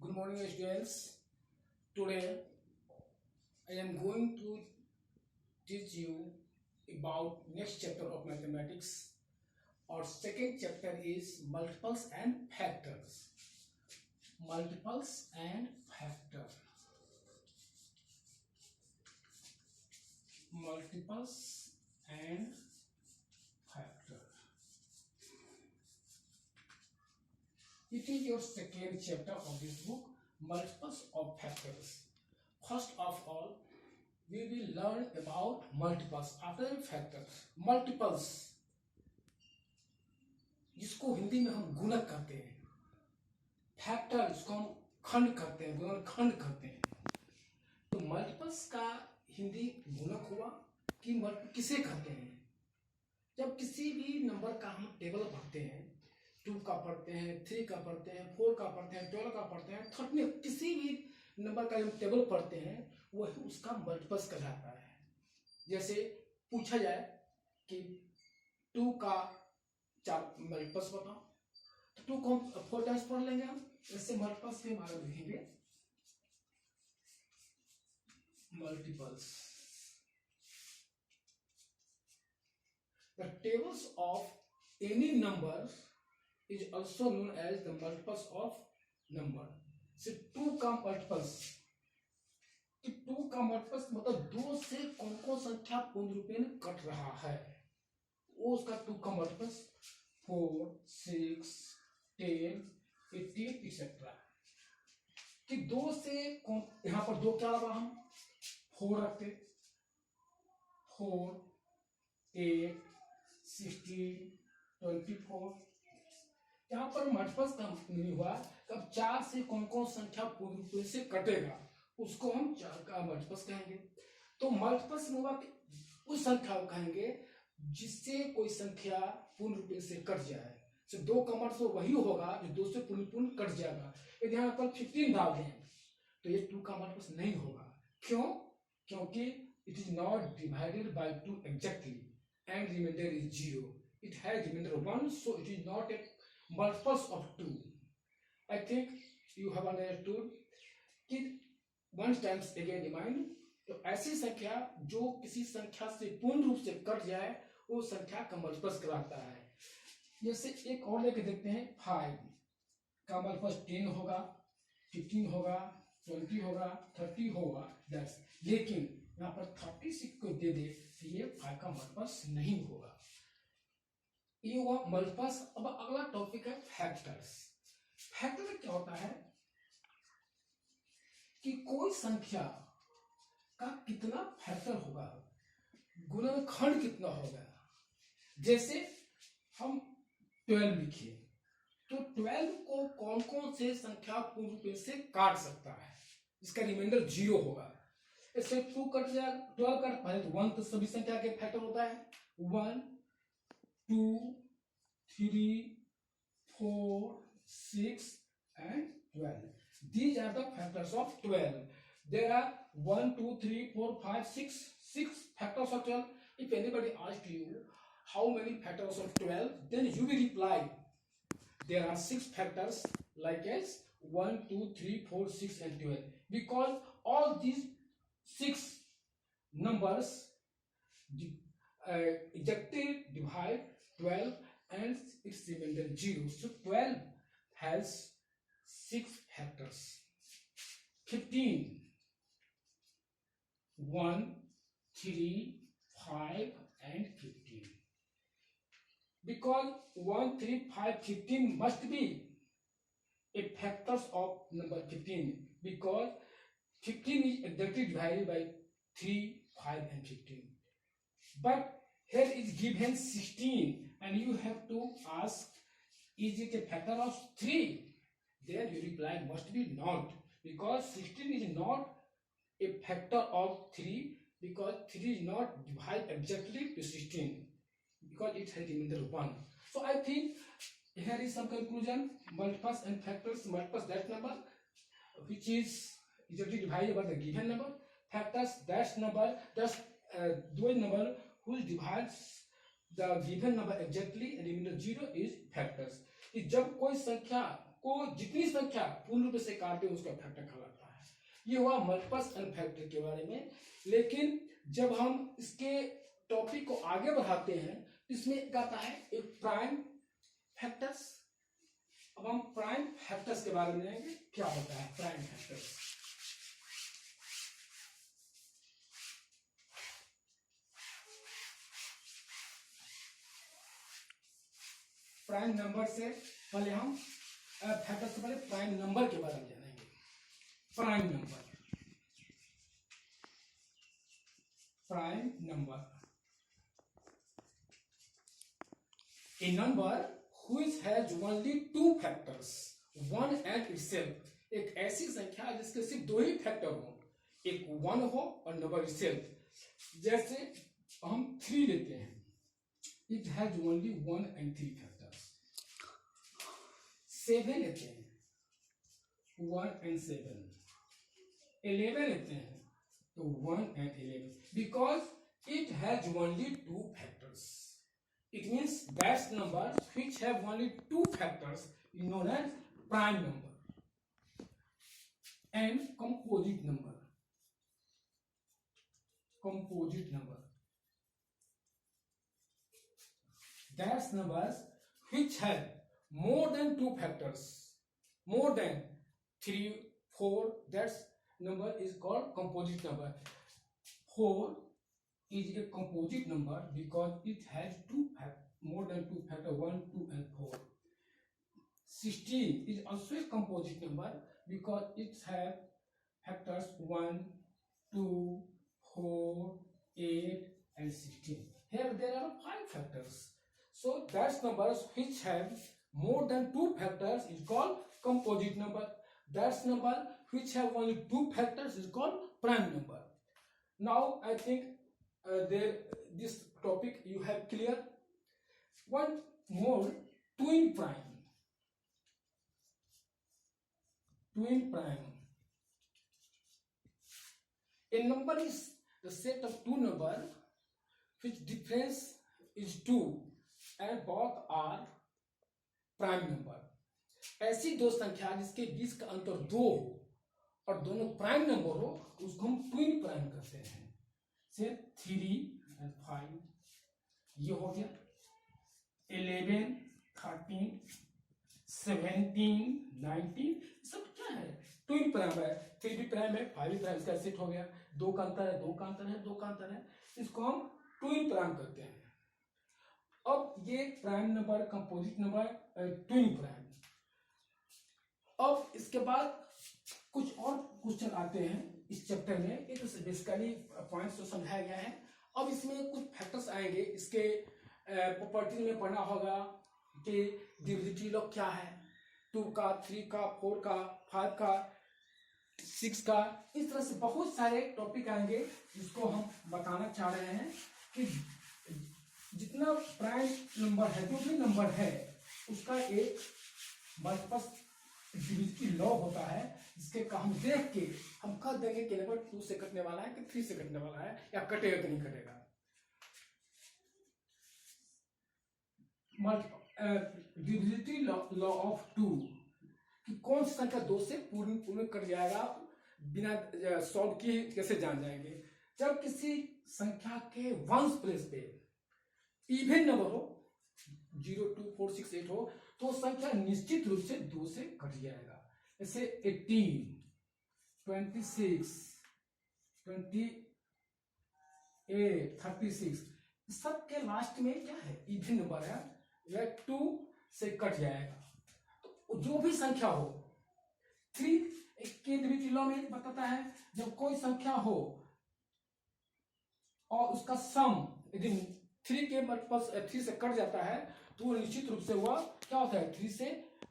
Good morning, students. Today I am going to teach you about next chapter of mathematics. Our second chapter is multiples and factors. Multiples and factors. Multiples and factors. It is your second chapter of this book, multiples of factors. First of all, we will learn about multiples after factors. Multiples जिसको हिंदी में हम गुणक कहते हैं, factor जिसको हम खंड कहते हैं, गुणनखंड कहते हैं। तो मल्टीपल्स का हिंदी गुणक हुआ कि मल्टीपल किसे कहते हैं? जब किसी भी नंबर का हम टेबल पढ़ते हैं, 2 का पढ़ते हैं, 3 का पढ़ते हैं, 4 का पढ़ते हैं, 12 का पढ़ते हैं, 13, किसी भी नंबर का हम टेबल पढ़ते हैं वह उसका मल्टीपल्स कहलाता है। जैसे पूछा जाए कि 2 का 4 मल्टीपल्स बताओ, तो 2 को हम 4 टाइम्स पढ़ लेंगे। हम इससे मल्टीपल्स के बारे में लिखेंगे। Multiples, the tables of any number is also known as the multiples of number. से 2 का मल्टीपल्स, कि 2 का मल्टीपल्स मतलब 2 से कौन कौन संख्या पूर्ण रूप में कट रहा है, वो उसका 2 का मल्टीपल्स 4, 6, 10, 18 एक्सेट्रा। कि 2 से कौन, यहाँ पर 2 क्या लगा, हम 4 रखते, 4, 8, 16, 24। यहाँ पर मल्टीपल्स का नहीं हुआ। कब 4 से कौन कौन संख्या पूर्ण रूप से कटेगा उसको हम 4 का मल्टीपल्स कहेंगे। तो मल्टीपल्स में हुआ कि उस संख्या को कहेंगे जिससे कोई संख्या पूर्ण रूप से कट जाए। तो 2 का मल्टीपल वही होगा जो 2 से पूर्ण कट जाएगा। यदि यहाँ पर 15 डाल दें तो ये 2 का मल्टीपल नहीं होगा। क्यों? क्योंकि it is not divided by 2 exactly and remainder is 0. It has remainder 1, so it is not a multiples of 2. I think you have understood. कि once times again remind, तो ऐसी संख्या जो किसी संख्या से पूर्ण रूप से कट जाए वो संख्या का मल्टीपल्स कहलाता है। जैसे एक और लेके देखते हैं, 5 का मल्टीपल्स 10 होगा, 15 होगा, 20 होगा, 30 होगा, 10। लेकिन यहाँ पर 36 को दे दे तो ये 5 का मल्टीपल्स नहीं होगा। ये हुआ मल्टीपल्स। अब अगला टॉपिक है फैक्टर्स। फैक्टर में क्या होता है कि कोई संख्या का कितना फैक्टर होगा, गुणनखंड कितना होगा। जैसे हम 12 लिखिए तो 12 को कौन कौन से संख्या पूर्ण रूप से काट सकता है, इसका रिमाइंडर 0 होगा। इससे 2 कट जाएगा, 12 कट पहले तो 1 तो सभी संख्या के फैक्टर होता है। 1, 2, 3, 4, 6 and 12. These are the factors of 12. There are 1, 2, 3, 4, 5, 6 factors of 12. If anybody asks you how many factors of 12, then you will reply there are 6 factors like as 1, 2, 3, 4, 6 and 12. Because all these 6 numbers exactly divide 12 and its remainder 0. So 12 has 6 factors. 15, 1, 3, 5 and 15. Because 1, 3, 5, 15 must be a factors of number 15, because 15 is exactly divided by 3, 5 and 15. But here is given 16 and you have to ask, is it a factor of 3? Then you reply must be not, because 16 is not a factor of 3, because 3 is not divided exactly to 16, because it has remainder 1. So I think here is some conclusion. Multiples and factors. Multiples, that number which is exactly divided by the given number. Factors, that number, those number which divides the given number exactly and remainder 0 is factors. कि जब कोई संख्या को जितनी संख्या पूर्ण रूप से काटे उसका फैक्टर कहलाता है। ये हुआ मल्टीपल्स एंड फैक्टर के बारे में। लेकिन जब हम इसके टॉपिक को आगे बढ़ाते हैं इसमें एक आता है एक प्राइम फैक्टर्स। अब हम प्राइम फैक्टर्स के बारे में जानेंगे, क्या होता है प्राइम फैक्टर्स। प्राइम नंबर से पहले हम फैक्टर से पहले प्राइम नंबर के बारे में जानेंगे। Prime number, prime number, a number which has only two factors, one and itself। एक ऐसी संख्या जिसके सिर्फ दो ही फैक्टर हो, एक वन हो और नंबर itself। जैसे हम 3 लेते हैं, it has only 1 and 3 factors। 7 लेते हैं, 1 and 7। 11 लेते हैं तो 1 and 11, because it has only 2 factors। It means that number which have only 2 factors is known as prime number and composite number। Composite number, that's numbers which have more than 2 factors, more than 3, 4, that number is called composite number। 4 is a composite number because it has more than 2 factors, 1, 2 and 4। 16 is also a composite number because it has factors 1, 2, 4, 8 and 16। Here there are 5 factors, so that numbers which have more than 2 factors is called composite number। That number which have only 2 factors is called prime number। Now I think this topic you have clear। One more, twin prime। Twin prime, a number is the set of two numbers which difference is 2 and both are prime number। ऐसी दो संख्या जिसके बीच का अंतर 2 और दोनों prime number हो उसको हम ट्विन प्राइम कहते हैं। से 3 and 5 ये हो गया। 11, 13, 17, 19 सब क्या है ट्विन प्राइम है। 3 भी प्राइम है, 5 भी प्राइम, इसका सेट हो गया। 2 का अंतर है, 2 का अंतर है, 2 का अंतर है, इसको हम ट्विन प्राइम कहते हैं। अब ये prime number, composite number, twin prime. अब इसके बाद कुछ और क्वेश्चन आते हैं इस चैप्टर में। एक बेसिकली पॉइंट्स तो समझाया गया है। अब इसमें कुछ फैक्टर्स आएंगे, इसके प्रॉपर्टी में पढ़ना होगा कि डिविजिबिलिटी लॉ क्या है, 2 का, 3 का, 4 का, 5 का, 6 का। इस तरह से बहुत सारे टॉपिक आएंगे जिसको हम बताना चाह रहे हैं कि जितना प्राइम नंबर है, जो भी नंबर है, उसका एक मल्टीपल डिविजिबिलिटी लॉ होता है जिसके का हम देख के हम कह देंगे कि नंबर 2 से कटने वाला है कि 3 से कटने वाला है या कटेगा कि नहीं कटेगा। डिविजिबिलिटी लॉ ऑफ 2 कि कौन सी संख्या 2 से पूर्ण कट जाएगा बिना सॉल्व किए कैसे जान जाएंगे। जब किसी संख्या के वंश प्लेस पे इवन नंबर हो, 0, 2, 4, 6, 8 हो, तो संख्या निश्चित रूप से 2 से कट जाएगा। जैसे 18, 26, 28, 36 सबके लास्ट में क्या है इवन नंबर है, वह 2 से कट जाएगा। तो जो भी संख्या हो, 3 के डिविजिबिलिटी लॉ में बताता है जब कोई संख्या हो और उसका सम यदि 3 के मल्टीपल 3 से कट जाता है तो वो निश्चित रूप से वह क्या होता है 3 से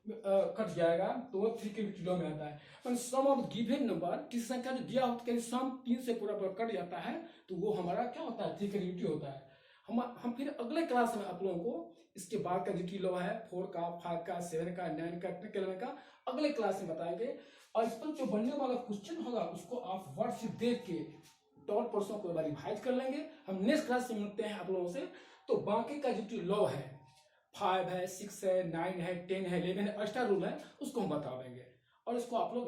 कट जाएगा, तो वो 3 के डिविजिबिलिटी लॉ में आता है। सम ऑफ गिवन नंबर, किसी संख्या जो दिया होता है सम 3 से पूरा कट जाता है तो वो हमारा क्या होता है 3 के डिविजिबिलिटी होता है। हम फिर अगले क्लास में आप लोगों को इसके बाद का डिविजिबिलिटी लॉ है 4 का, 5 का, 7 का, 9 का, 10 का अगले क्लास में बताएंगे। और इस पर जो बनने वाला क्वेश्चन होगा उसको आप वर्ड से देख के टॉप पर्सन को रिवाइज कर लेंगे। हम नेक्स्ट क्लास में मिलते हैं आप लोगों से। तो बाकी का डिविजिबिलिटी लॉ है 5 है, 6 है, 9 है, 10 है, 11 है, एक्स्ट्रा रूल है, उसको हम बता देंगे और इसको आप लोग